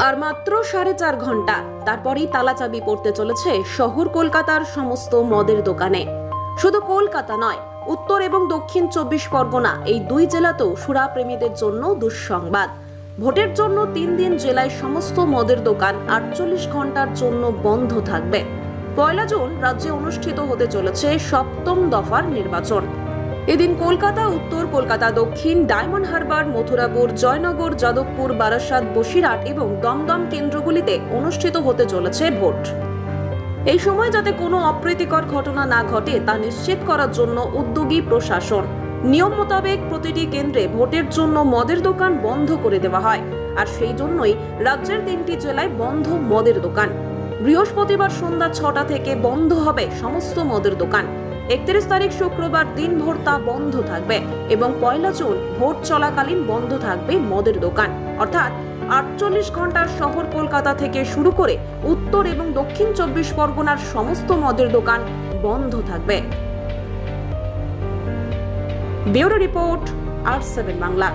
আর মাত্র 4.5 ঘন্টা তারপরেই তালাচাবি পড়তে চলেছে শহর কলকাতার সমস্ত মদের দোকানে। শুধু কলকাতা নয়, উত্তর এবং দক্ষিণ 24 পরগনা এই দুই জেলাতেও সুরা প্রেমীদের জন্য দুঃসংবাদ। ভোটের জন্য 3 দিন জেলায় সমস্ত মদের দোকান 48 ঘন্টার জন্য বন্ধ থাকবে। 1 জুন রাজ্যে অনুষ্ঠিত হতে চলেছে 7ম দফার নির্বাচন। এদিন কলকাতা উত্তর, কলকাতা দক্ষিণ, ডায়মন্ড হারবার, মথুরাপুর, জয়নগর, যাদবপুর, বারাসাত, বসিরহাট এবং দমদম কেন্দ্রগুলিতে অনুষ্ঠিত হতে চলেছে ভোট। এই সময় যাতে কোনো অপ্রীতিকর ঘটনা না ঘটে তা নিশ্চিত করার জন্য উদ্যোগী প্রশাসন। নিয়ম মোতাবেক প্রতিটি কেন্দ্রে ভোটের জন্য মদের দোকান বন্ধ করে দেওয়া হয়, আর সেই জন্যই রাজ্যের 3টি জেলায় বন্ধ মদের দোকান। বৃহস্পতিবার সন্ধ্যা 6টা থেকে বন্ধ হবে সমস্ত মদের দোকান। 31 তারিখ শুক্রবার দিনভর তা বন্ধ থাকবে এবং 1 জুন ভোট চলাকালীন বন্ধ থাকবে মদের দোকান। অর্থাৎ 48 ঘন্টার শহর কলকাতা থেকে শুরু করে উত্তর এবং দক্ষিণ 24 পরগনার সমস্ত মদের দোকান বন্ধ থাকবে। ব্যুরো রিপোর্ট, আর7 বাংলা।